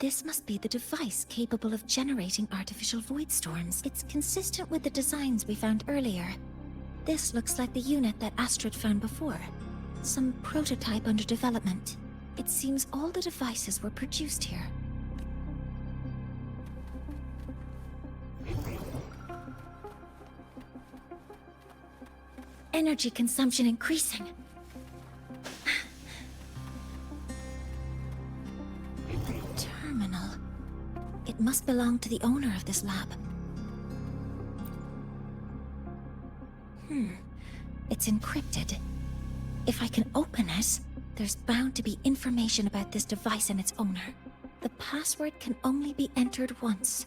This must be the device capable of generating artificial void storms. It's consistent with the designs we found earlier. This looks like the unit that Astrid found before. Some prototype under development. It seems all the devices were produced here. Energy consumption increasing. Terminal. It must belong to the owner of this lab. It's encrypted. If I can open it, there's bound to be information about this device and its owner. The password can only be entered once.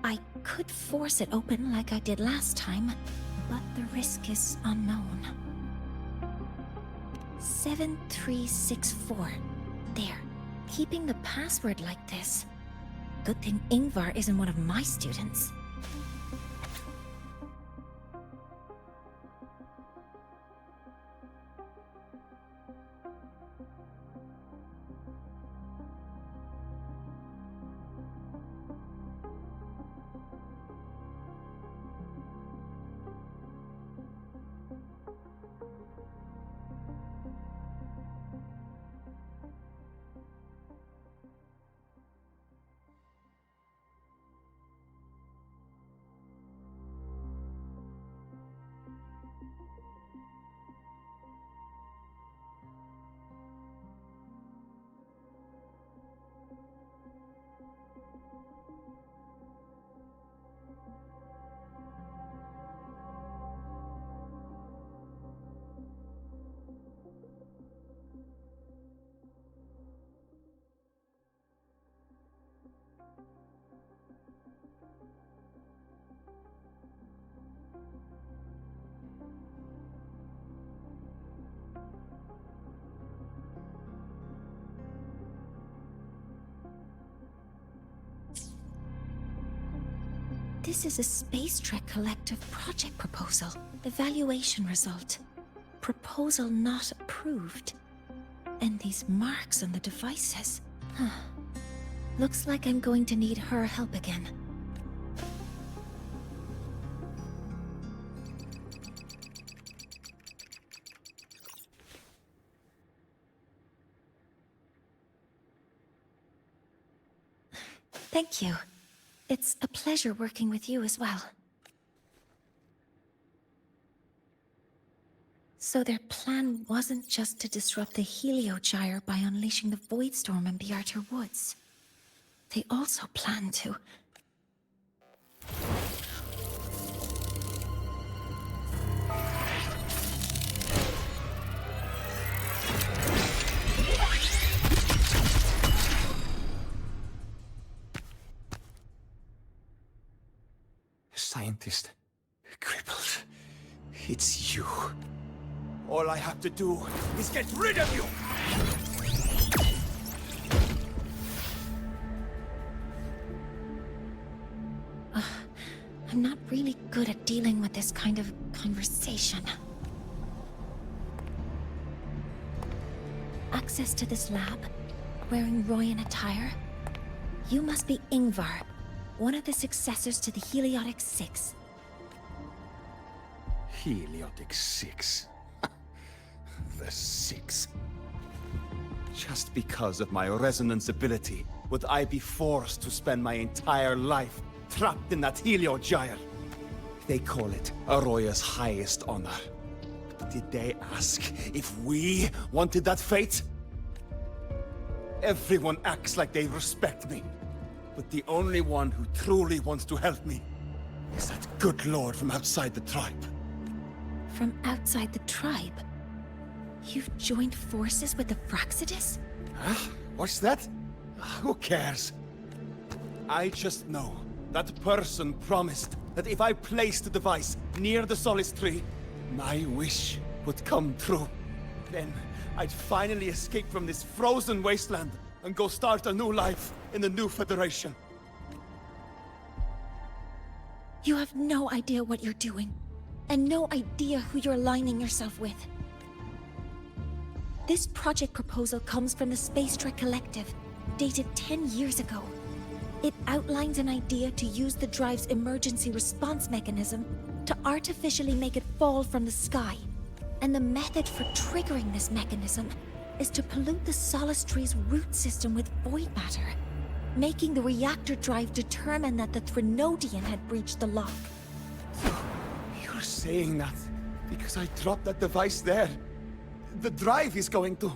I could force it open like I did last time, but the risk is unknown. 7364. There. Keeping the password like this. Good thing Ingvar isn't one of my students. This is a Space Trek Collective project proposal. Evaluation result. Proposal not approved. And these marks on the devices. Looks like I'm going to need her help again. Thank you. It's a pleasure working with you as well. So their plan wasn't just to disrupt the Heliogyre by unleashing the Void Storm in the Outer Woods. They also planned to... Scientist, crippled. It's you. All I have to do is get rid of you! I'm not really good at dealing with this kind of conversation. Access to this lab? Wearing Royan attire? You must be Ingvar, one of the successors to the Heliotic Six. Heliotic Six. The Six. Just because of my resonance ability, would I be forced to spend my entire life trapped in that Heliogyre? They call it Aroya's highest honor. But did they ask if we wanted that fate? Everyone acts like they respect me. But the only one who truly wants to help me is that good lord from outside the tribe. From outside the tribe? You've joined forces with the Fraxidus? Huh? What's that? Who cares? I just know that person promised that if I placed the device near the Solace Tree, my wish would come true. Then I'd finally escape from this frozen wasteland and go start a new life in the new Federation. You have no idea what you're doing, and no idea who you're aligning yourself with. This project proposal comes from the Space Trek Collective. dated 10 years ago. It outlines an idea to use the drive's emergency response mechanism to artificially make it fall from the sky. And the method for triggering this mechanism is to pollute the Solace Tree's root system with void matter, making the reactor drive determine that the Threnodian had breached the lock. You're saying that because I dropped that device there. The drive is going to...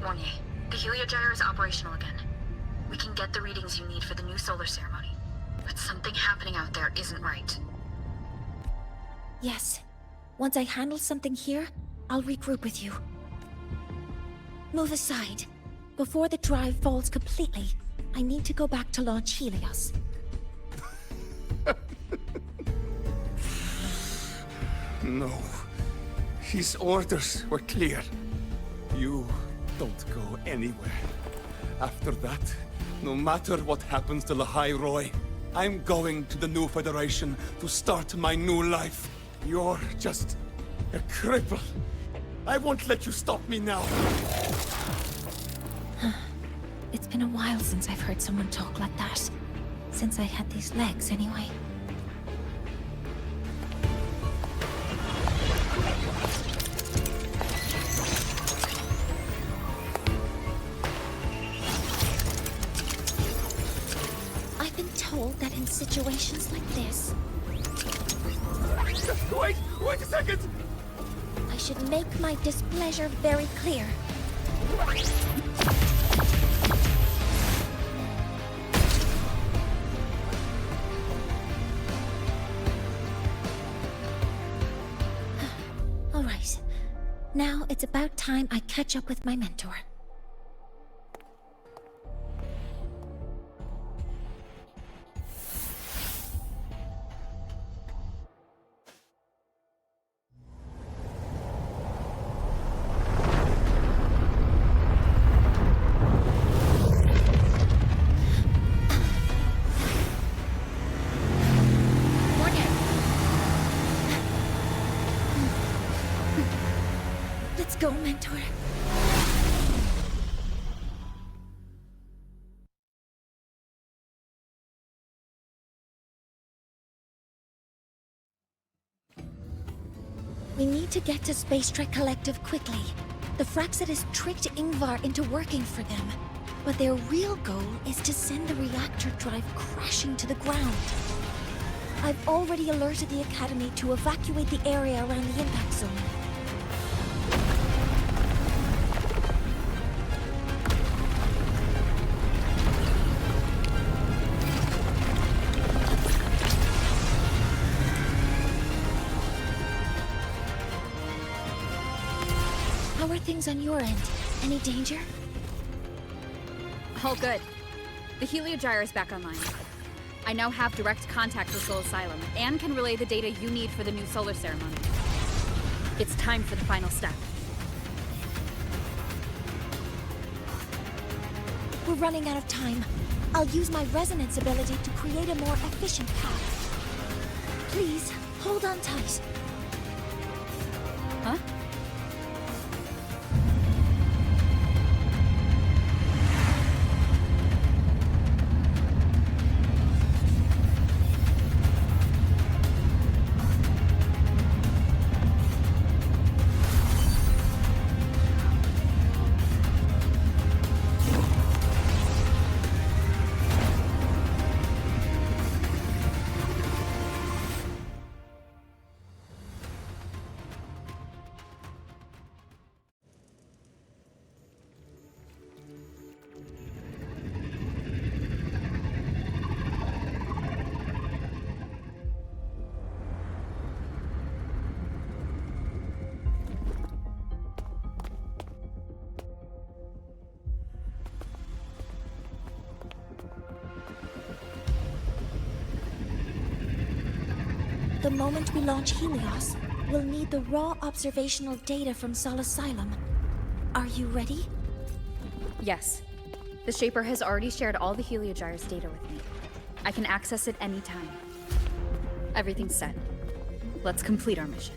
Mornier, the heliogyre is operational again. We can get the readings you need for the new solar ceremony. But something happening out there isn't right. Yes. Once I handle something here, I'll regroup with you. Move aside. Before the drive falls completely, I need to go back to launch Helios. No. His orders were clear. You don't go anywhere. After that, no matter what happens to Lahai Roy, I'm going to the new Federation to start my new life. You're just a cripple. I won't let you stop me now. It's been a while since I've heard someone talk like that. Since I had these legs, anyway. I've been told that in situations like this... Wait a second! I should make my displeasure very clear. All right. Now it's about time I catch up with my mentor. Let's go, mentor. We need to get to Space Trek Collective quickly. The Fraxidus tricked Ingvar into working for them, but their real goal is to send the reactor drive crashing to the ground. I've already alerted the Academy to evacuate the area around the impact zone. How are things on your end? Any danger? All good. The heliogyre is back online. I now have direct contact with Soul Asylum and can relay the data you need for the new solar ceremony. It's time for the final step. We're running out of time. I'll use my resonance ability to create a more efficient path. Please, hold on tight. Huh? The moment we launch Helios, we'll need the raw observational data from Sol Asylum. Are you ready? Yes. The Shaper has already shared all the heliogyre's data with me. I can access it anytime. Everything's set. Let's complete our mission.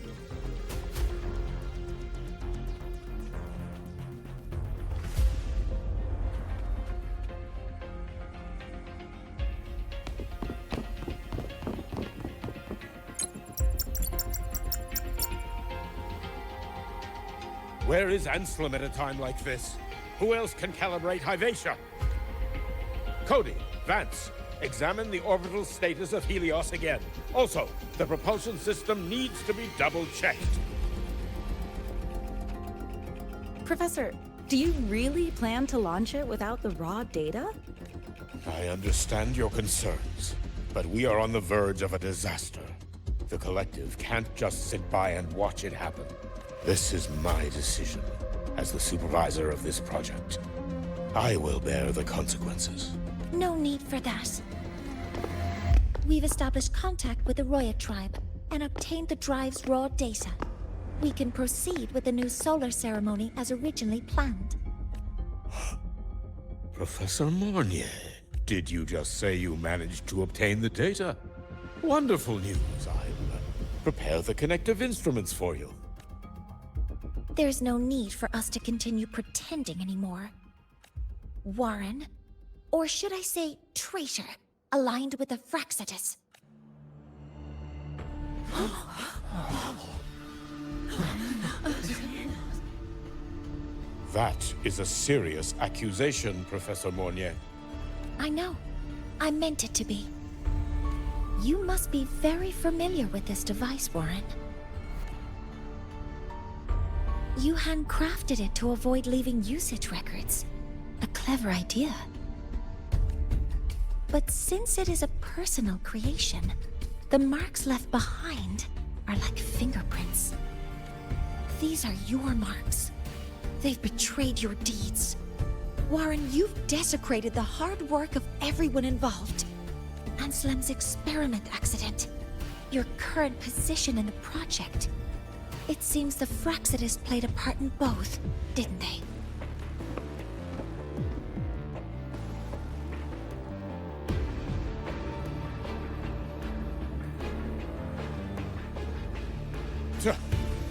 Where is Anselm at a time like this? Who else can calibrate Hyvatia? Cody, Vance, examine the orbital status of Helios again. Also, the propulsion system needs to be double-checked. Professor, do you really plan to launch it without the raw data? I understand your concerns, but we are on the verge of a disaster. The Collective can't just sit by and watch it happen. This is my decision, as the supervisor of this project. I will bear the consequences. No need for that. We've established contact with the Roya tribe and obtained the drive's raw data. We can proceed with the new solar ceremony as originally planned. Professor Mornier, did you just say you managed to obtain the data? Wonderful news. I'll prepare the connective instruments for you. There's no need for us to continue pretending anymore. Warren, or should I say traitor, aligned with the Fraxitus. That is a serious accusation, Professor Mornier. I know. I meant it to be. You must be very familiar with this device, Warren. You handcrafted it to avoid leaving usage records. A clever idea. But since it is a personal creation, the marks left behind are like fingerprints. These are your marks. They've betrayed your deeds. Warren, you've desecrated the hard work of everyone involved. Anselm's experiment accident, your current position in the project. It seems the Fraxitus played a part in both, didn't they?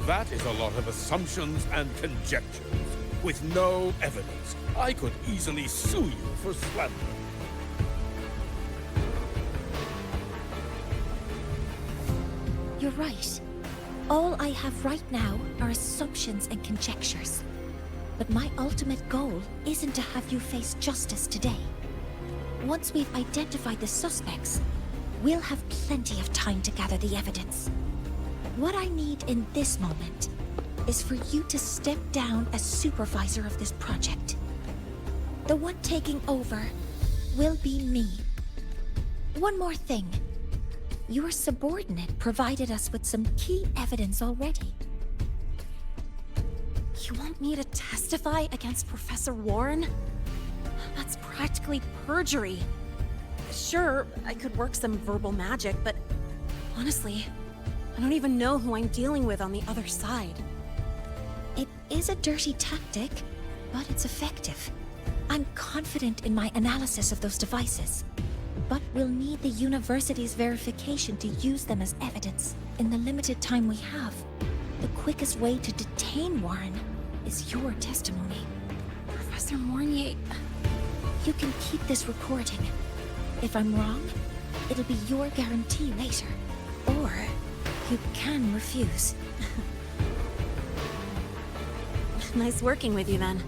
That is a lot of assumptions and conjectures, with no evidence. I could easily sue you for slander. You're right. All I have right now are assumptions and conjectures. But my ultimate goal isn't to have you face justice today. Once we've identified the suspects, we'll have plenty of time to gather the evidence. What I need in this moment is for you to step down as supervisor of this project. The one taking over will be me. One more thing. Your subordinate provided us with some key evidence already. You want me to testify against Professor Warren? That's practically perjury. Sure, I could work some verbal magic, but honestly, I don't even know who I'm dealing with on the other side. It is a dirty tactic, but it's effective. I'm confident in my analysis of those devices, but we'll need the university's verification to use them as evidence. In the limited time we have, the quickest way to detain Warren is your testimony. Professor Mornier... You can keep this recording. If I'm wrong, it'll be your guarantee later. Or you can refuse. Nice working with you, then.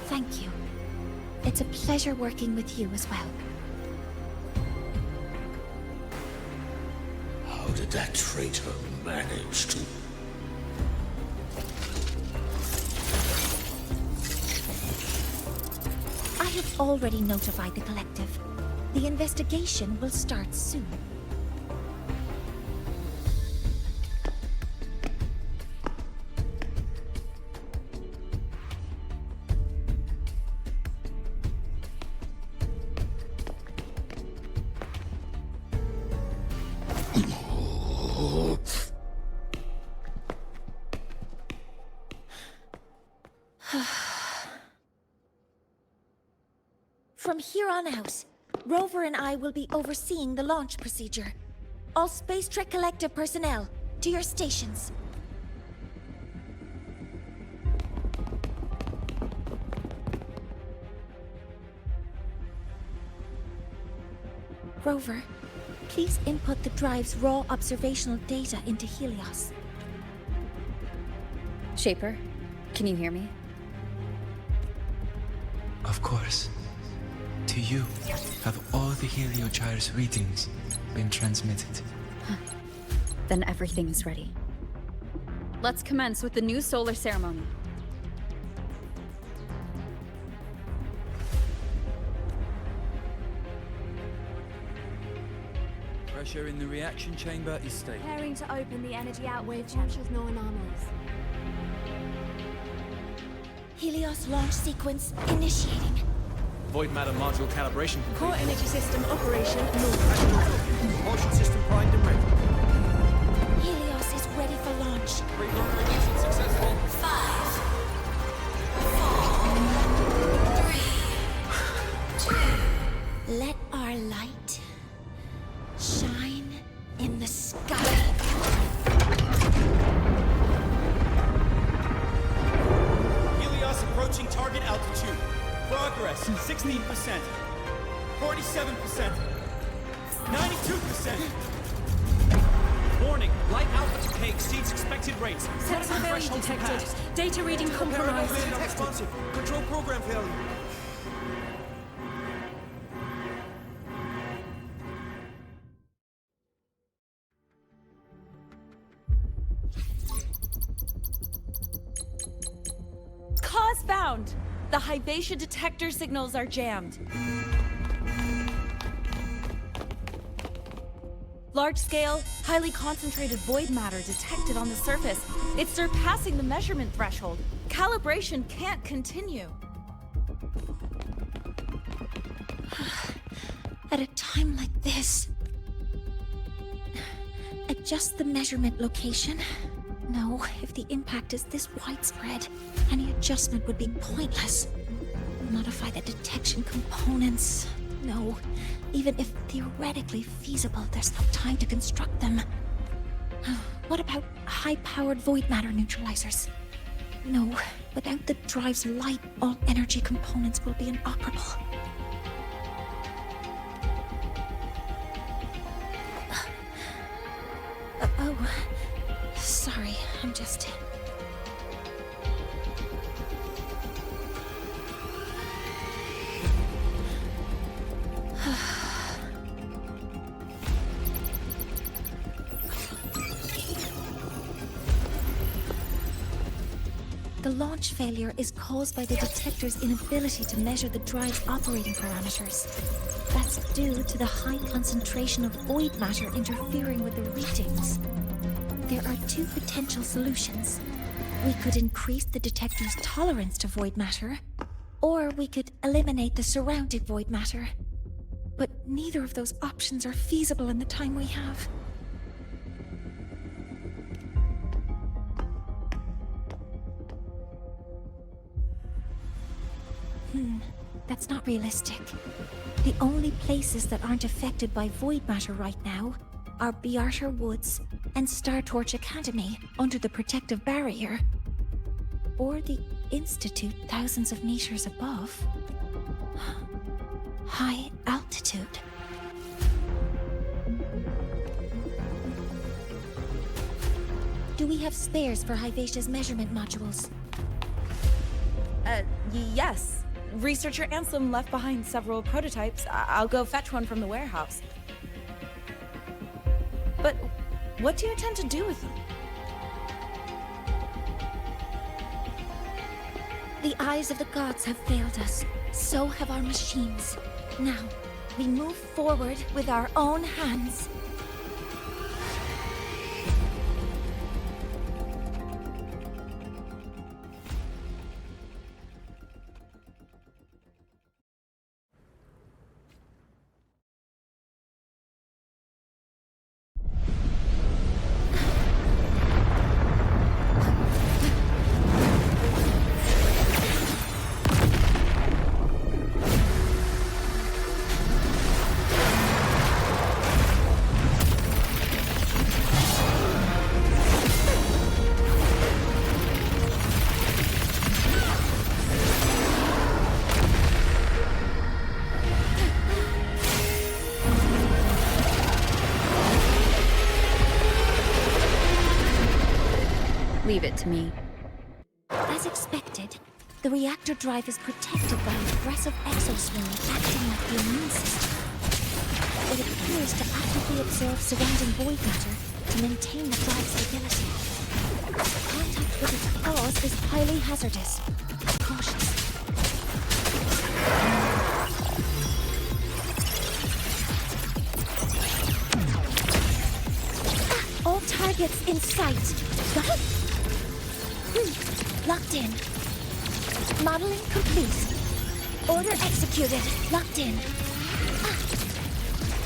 Thank you. It's a pleasure working with you as well. How did that traitor manage to... I have already notified the Collective. The investigation will start soon. From here on out, Rover and I will be overseeing the launch procedure. All Space Trek Collective personnel, to your stations. Rover, please input the drive's raw observational data into Helios. Shaper, can you hear me? Of course. To you, have all the Heliogyre's readings been transmitted? Then everything is ready. Let's commence with the new solar ceremony. Pressure in the reaction chamber is stable. Preparing to open the energy outwave channels, no anomalies. Helios launch sequence initiating. Void matter module calibration complete. Core energy system operation null. Propulsion system primed and ready. Helios is ready for launch. Reconfiguration successful. 5, 4, 3, 2. Let our light shine in the sky. Helios approaching target altitude. Progress 16%, 47%, 92%. Warning, light output decay exceeds expected rates. Sensor failure Threshold detected. surpassed. Data reading compromised. Responsive. Control program failure. Cause found! The Hypatia detector signals are jammed. Large-scale, highly concentrated void matter detected on the surface. It's surpassing the measurement threshold. Calibration can't continue. At a time like this, adjust the measurement location. No, if the impact is this widespread, any adjustment would be pointless. Modify the detection components. No, even if theoretically feasible, there's no time to construct them. What about high-powered void matter neutralizers? No, without the drive's light, all energy components will be inoperable. Oh, sorry, I'm just... The launch failure is caused by the detector's inability to measure the drive's operating parameters. That's due to the high concentration of void matter interfering with the readings. There are two potential solutions. We could increase the detector's tolerance to void matter, or we could eliminate the surrounding void matter. But neither of those options are feasible in the time we have. That's not realistic. The only places that aren't affected by void matter right now are Bearter Woods and Star Torch Academy under the protective barrier, or the Institute thousands of meters above. High altitude. Do we have spares for Hypatia's measurement modules? Yes. Researcher Ansem left behind several prototypes. I'll go fetch one from the warehouse. But what do you intend to do with them? The eyes of the gods have failed us. So have our machines. Now, we move forward with our own hands. Leave it to me. As expected, the reactor drive is protected by an aggressive exoskeleton acting like the immune system. It appears to actively absorb surrounding void matter to maintain the drive's stability. Contact with its claws is highly hazardous. Cautious. All targets in sight. Got it? Locked in. Modeling complete. Order executed. Locked in.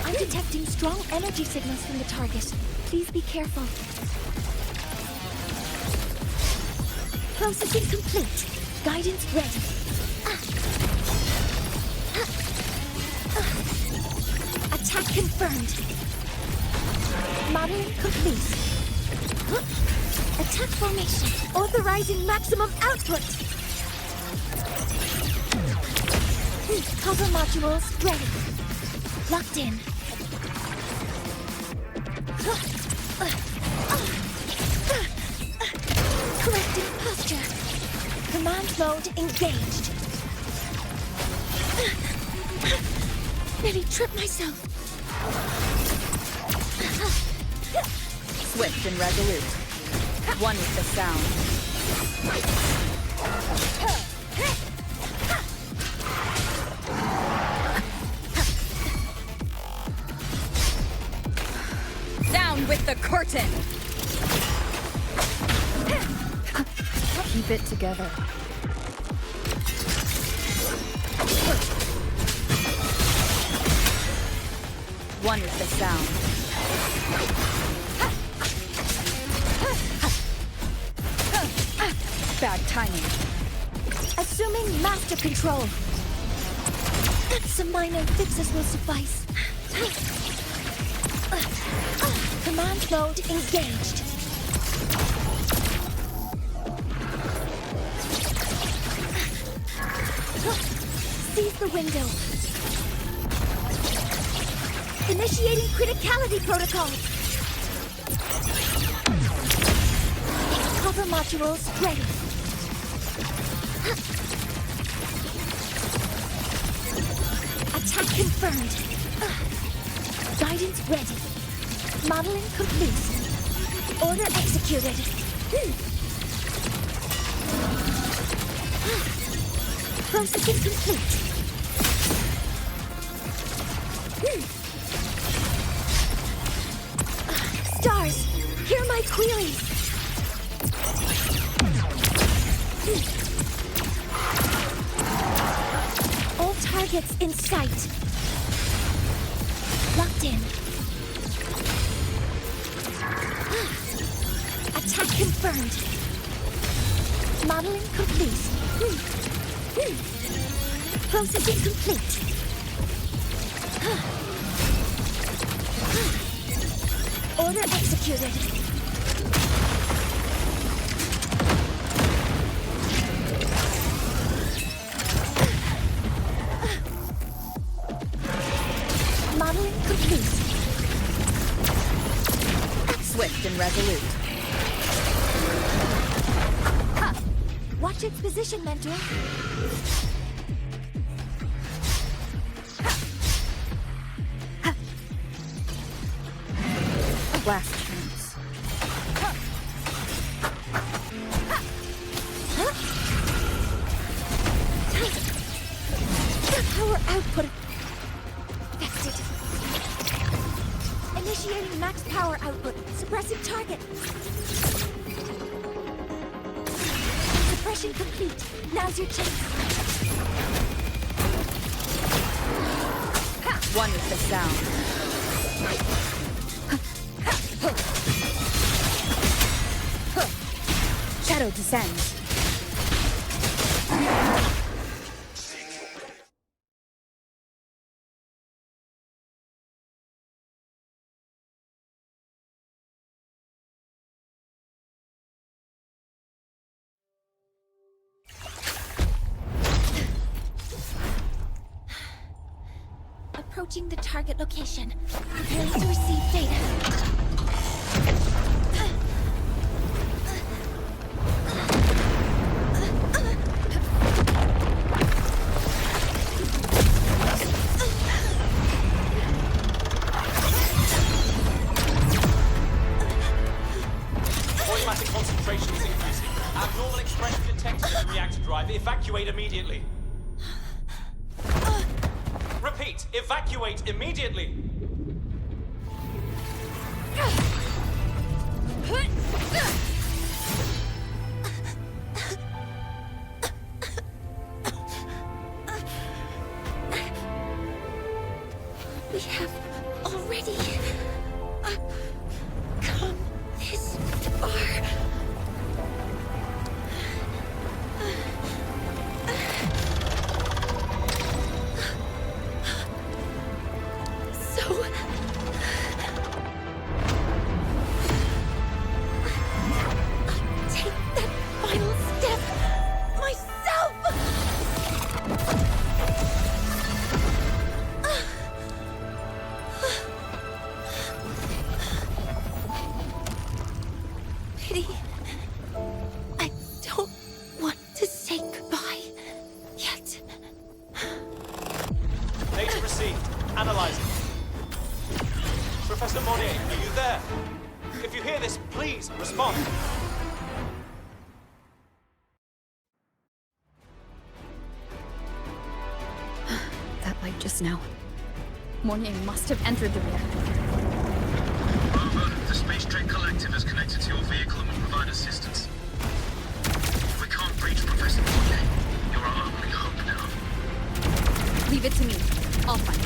I'm detecting strong energy signals from the target. Please be careful. Processing complete. Guidance ready. Attack confirmed. Modeling complete. Attack formation. Authorizing maximum output. Cover modules ready. Locked in. Correcting posture. Command mode engaged. Nearly tripped myself. Swift and resolute. One with the sound. Down with the curtain! Keep it together. One with the sound. Bad timing. Assuming master control. Some minor fixes will suffice. Command mode engaged. Seize the window. Initiating criticality protocol. Cover modules ready. Attack confirmed. Guidance ready. Modeling complete. Order executed. Processing complete. Stars, hear my queries. All targets in sight. Locked in. Attack confirmed. Modeling complete. Processing complete. Order executed. Modeling complete. Swift and resolute. Watch its position, Mentor. Last chance. Power output affected. Initiating max power output. Suppressing target. Suppression complete. Now's your chance. One with the sound. Shadow descends. Approaching the target location. Preparing to receive data. Evacuate immediately. Repeat, evacuate immediately. We have already come this far. So I'll take that final step myself. Pity. I don't want to say goodbye yet. Data received. Analyzing. Professor Monnier, are you there? If you hear this, please respond. That light just now. Mornier must have entered the reactor. Over. The Space Trek Collective is connected to your vehicle and will provide assistance. We can't reach Professor Monnier. You're our only hope now. Leave it to me. I'll find it.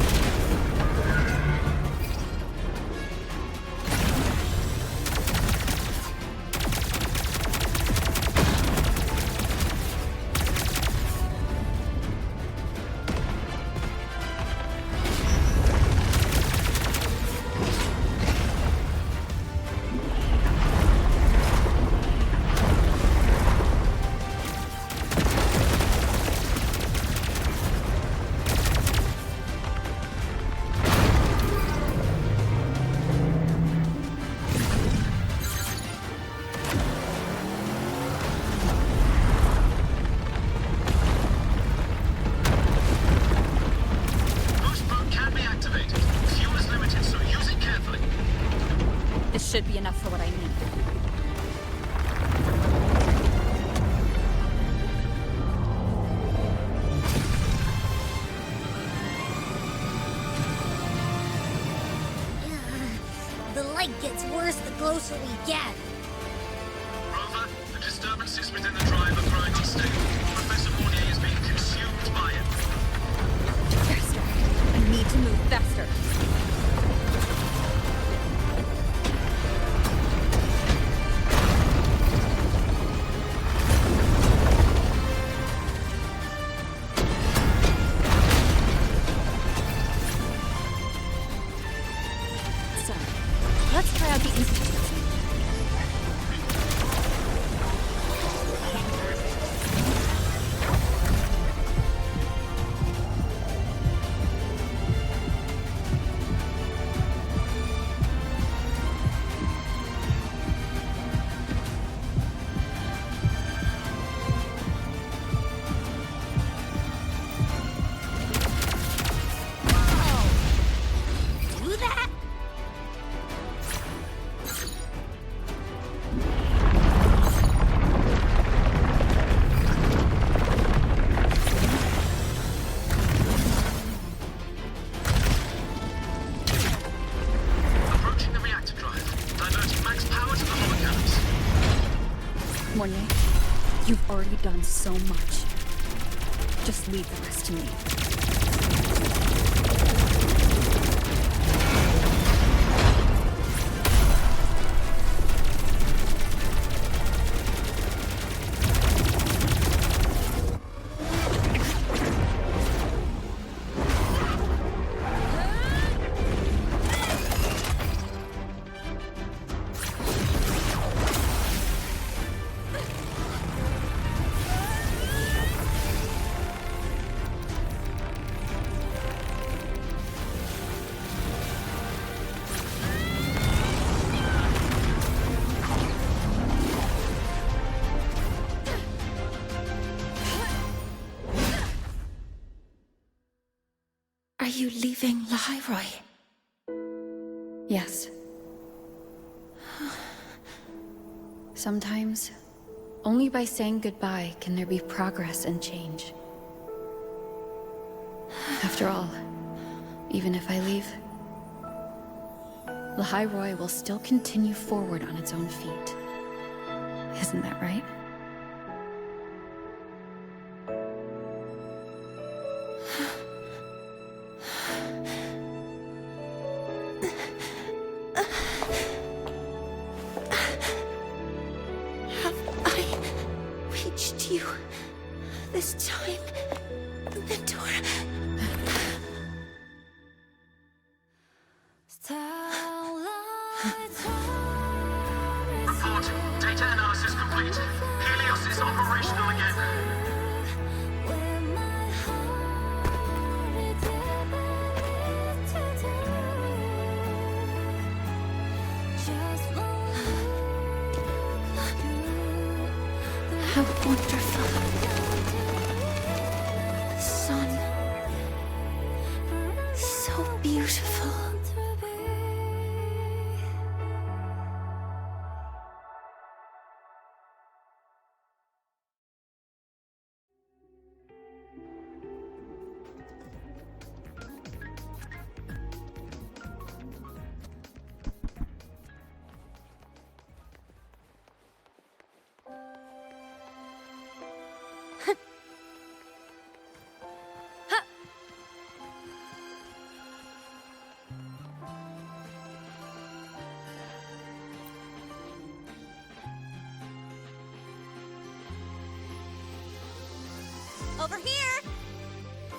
This should be enough for what I need. The light gets worse the closer we get. Rover, the disturbances within the drive are throwing unstable. Professor Monnier is being consumed by it. Faster. I need to move faster. So, let's try out the institute. Do that? Approaching the reactor drive. Diverting max power to the holocams. Mornier, you've already done so much. Just leave the rest to me. Are you leaving Lahairoi? Yes. Sometimes, Only by saying goodbye can there be progress and change. After all, even if I leave, the High Roy will still continue forward on its own feet. Isn't that right? Have I reached you this time, Mentor? Report. Data analysis complete. Helios is operational again. How wonderful. Sun. So beautiful. Over here!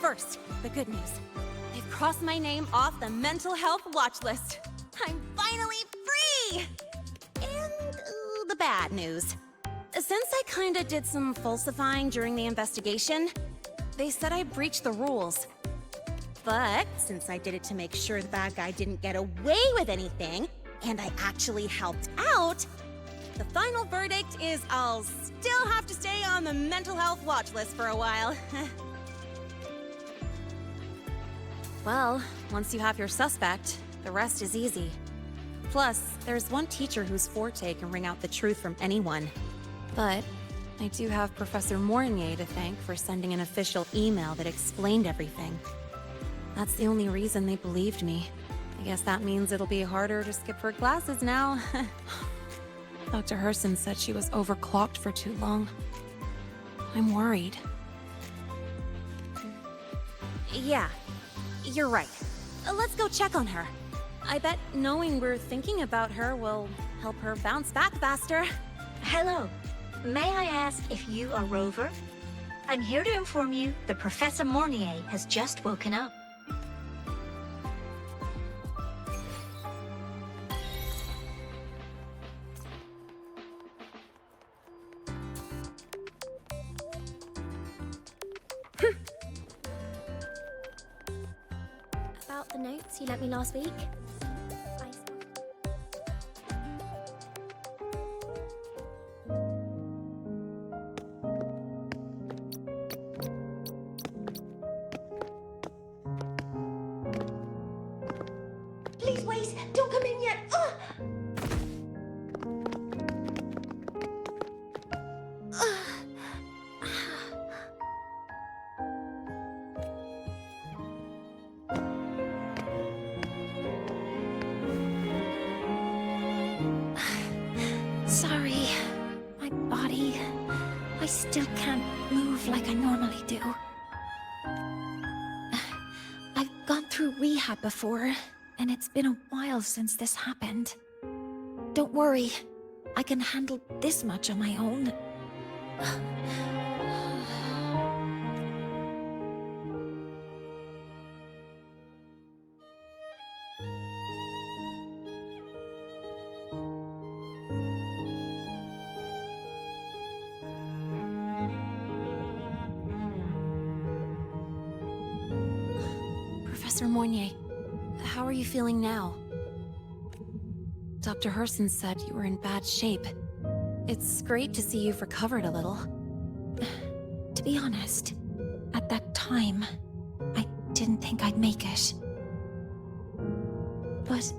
First, the good news. They've crossed my name off the mental health watch list. I'm finally free! And the bad news. Since I kinda did some falsifying during the investigation, they said I breached the rules. But since I did it to make sure the bad guy didn't get away with anything, and I actually helped out, the final verdict is I'll still have to stay on the mental health watch list for a while. Well, once you have your suspect, the rest is easy. Plus, there's one teacher whose forte can wring out the truth from anyone. But I do have Professor Mornier to thank for sending an official email that explained everything. That's the only reason they believed me. I guess that means it'll be harder to skip her classes now. Dr. Herson said she was overclocked for too long. I'm worried. Yeah, you're right. Let's go check on her. I bet knowing we're thinking about her will help her bounce back faster. Hello. May I ask if you are Rover? I'm here to inform you that Professor Mornier has just woken up. About the notes you lent me last week? Please wait! Don't come in yet! Sorry. My body. I still can't move like I normally do. I've gone through rehab before, and it's been a while since this happened. Don't worry. I can handle this much on my own. Professor Mornier, how are you feeling now? Dr. Herson said you were in bad shape. It's great to see you've recovered a little. To be honest, at that time, I didn't think I'd make it. But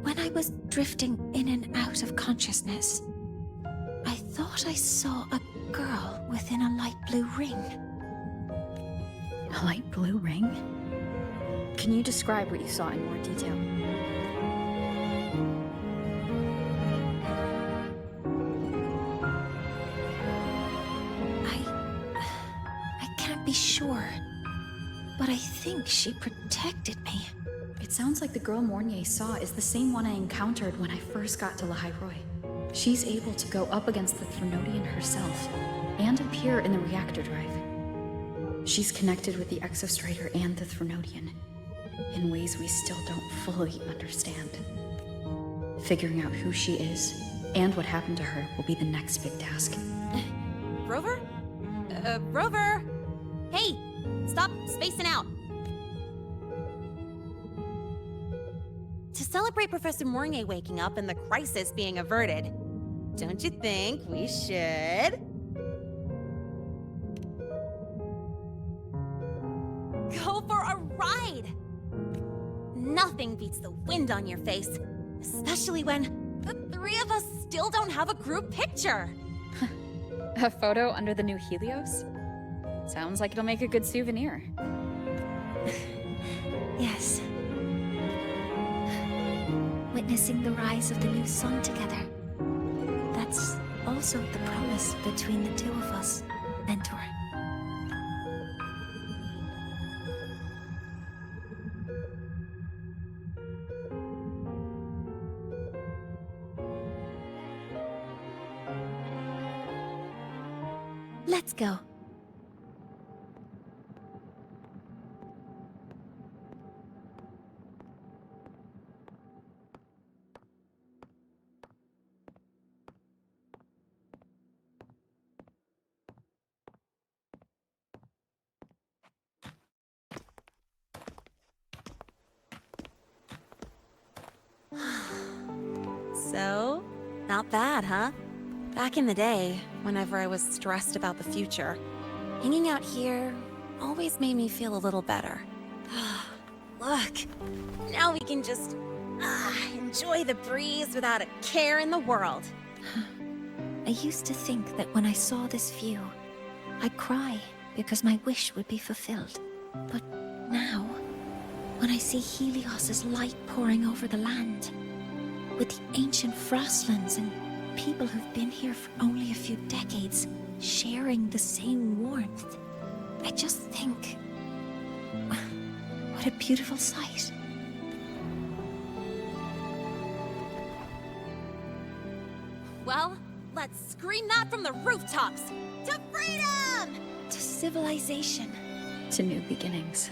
when I was drifting in and out of consciousness, I thought I saw a girl within a light blue ring. A light blue ring? Can you describe what you saw in more detail? I can't be sure, but I think she protected me. It sounds like the girl Mornier saw is the same one I encountered when I first got to Lahairoi. She's able to go up against the Threnodian herself, and appear in the reactor drive. She's connected with the Exostrator and the Threnodian, in ways we still don't fully understand. Figuring out who she is, and what happened to her, will be the next big task. Rover? Rover! Hey! Stop spacing out! To celebrate Professor Mornier waking up and the crisis being averted, don't you think we should go for a ride? Nothing beats the wind on your face, especially when the three of us still don't have a group picture. A photo under the new Helios? Sounds like it'll make a good souvenir. Yes. Witnessing the rise of the new sun together. That's also the promise between the two of us, Mentor. Let's go. So, not bad, huh? Back in the day, whenever I was stressed about the future, hanging out here always made me feel a little better. Look, now we can just enjoy the breeze without a care in the world. I used to think that when I saw this view, I'd cry because my wish would be fulfilled. But now, when I see Helios's light pouring over the land, with the ancient frostlands and people who've been here for only a few decades sharing the same warmth, I just think, what a beautiful sight. Well, let's scream that from the rooftops! To freedom! To civilization. To new beginnings.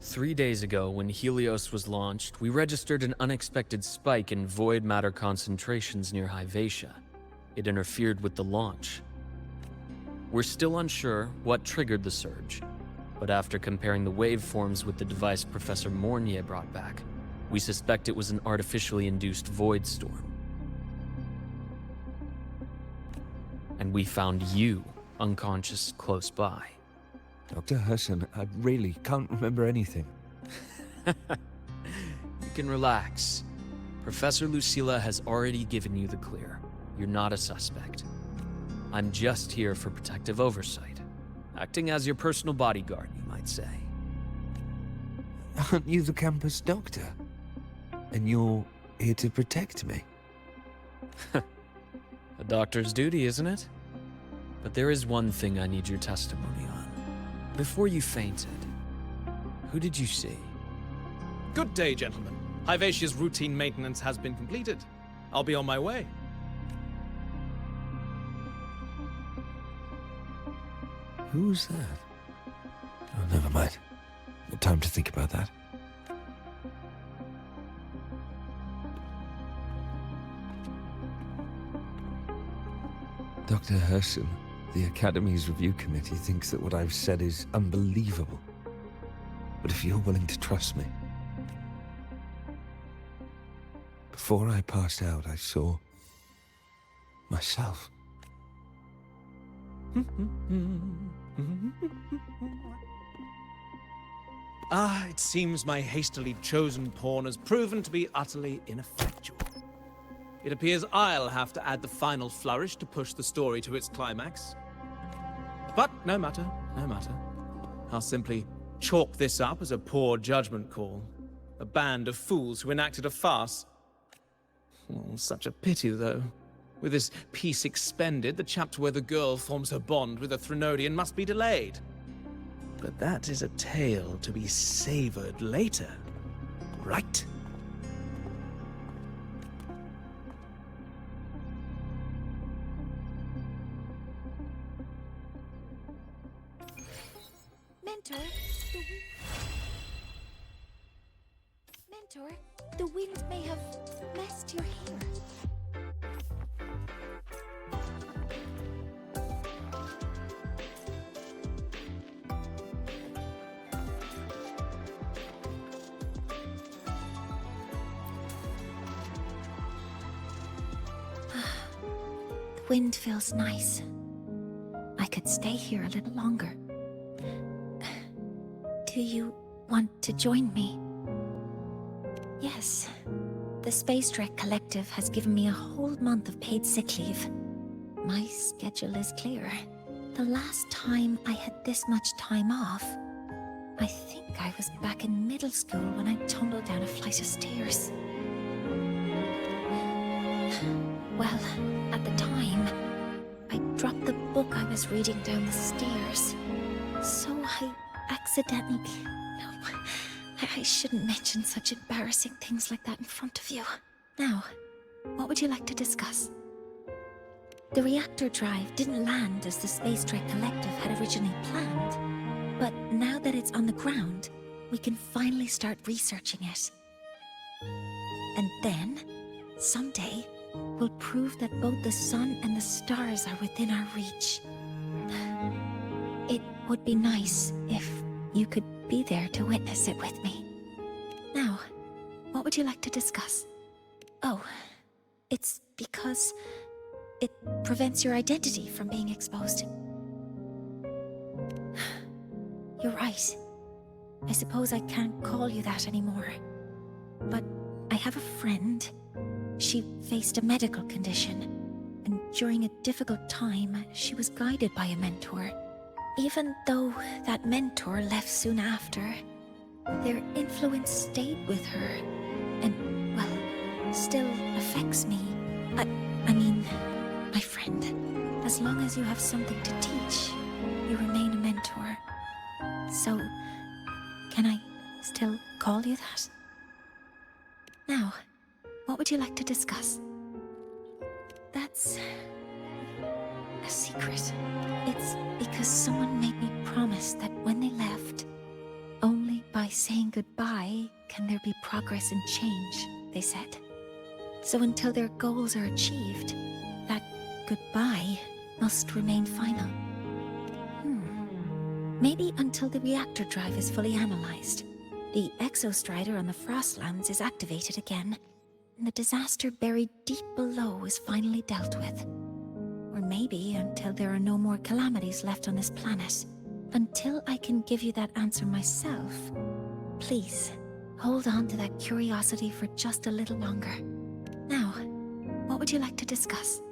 Three days ago, when Helios was launched, we registered an unexpected spike in void matter concentrations near Hyvatia. It interfered with the launch. We're still unsure what triggered the surge, but after comparing the waveforms with the device Professor Mornier brought back, we suspect it was an artificially induced void storm. And we found you unconscious close by. Dr. Hudson, I really can't remember anything. You can relax. Professor Lucilla has already given you the clear. You're not a suspect. I'm just here for protective oversight. Acting as your personal bodyguard, you might say. Aren't you the campus doctor? And you're here to protect me? A doctor's duty, isn't it? But there is one thing I need your testimony on. Before you fainted, who did you see? Good day, gentlemen. Hyvatia's routine maintenance has been completed. I'll be on my way. Who's that? Oh, never mind. time to think about that. Dr. Herson, the Academy's review committee thinks that what I've said is unbelievable. But if you're willing to trust me... Before I passed out, I saw... myself. It seems my hastily chosen pawn has proven to be utterly ineffectual. It appears I'll have to add the final flourish to push the story to its climax. But no matter, no matter. I'll simply chalk this up as a poor judgment call. A band of fools who enacted a farce. Oh, such a pity, though. With this piece expended, the chapter where the girl forms her bond with a Threnodian must be delayed. But that is a tale to be savored later, right? Mentor, the wind may have messed your hair. The wind feels nice. I could stay here a little longer. Do you want to join me? Yes. The Space Trek Collective has given me a whole month of paid sick leave. My schedule is clear. The last time I had this much time off, I think I was back in middle school when I tumbled down a flight of stairs. Well, at the time, I dropped the book I was reading down the stairs. So I accidentally... No, I shouldn't mention such embarrassing things like that in front of you. Now, what would you like to discuss? The reactor drive didn't land as the Space Trek Collective had originally planned. But now that it's on the ground, we can finally start researching it. And then, someday, we'll prove that both the sun and the stars are within our reach. It would be nice if you could be there to witness it with me. Now, what would you like to discuss? Oh, it's because it prevents your identity from being exposed. You're right. I suppose I can't call you that anymore. But I have a friend. She faced a medical condition, and during a difficult time, she was guided by a mentor. Even though that mentor left soon after, their influence stayed with her, and, well, still affects me. I mean, my friend, as long as you have something to teach, you remain a mentor. So, can I still call you that? Now, what would you like to discuss? That's a secret. It's because someone made me promise that when they left, only by saying goodbye can there be progress and change, they said. So until their goals are achieved, that goodbye must remain final. Maybe until the reactor drive is fully analyzed, the exostrider on the Frostlands is activated again, and the disaster buried deep below is finally dealt with. Or maybe until there are no more calamities left on this planet. Until I can give you that answer myself, please, hold on to that curiosity for just a little longer. Now, what would you like to discuss?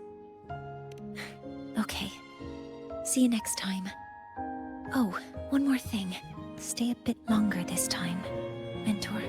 Okay. See you next time. Oh, one more thing. Stay a bit longer this time, Mentor.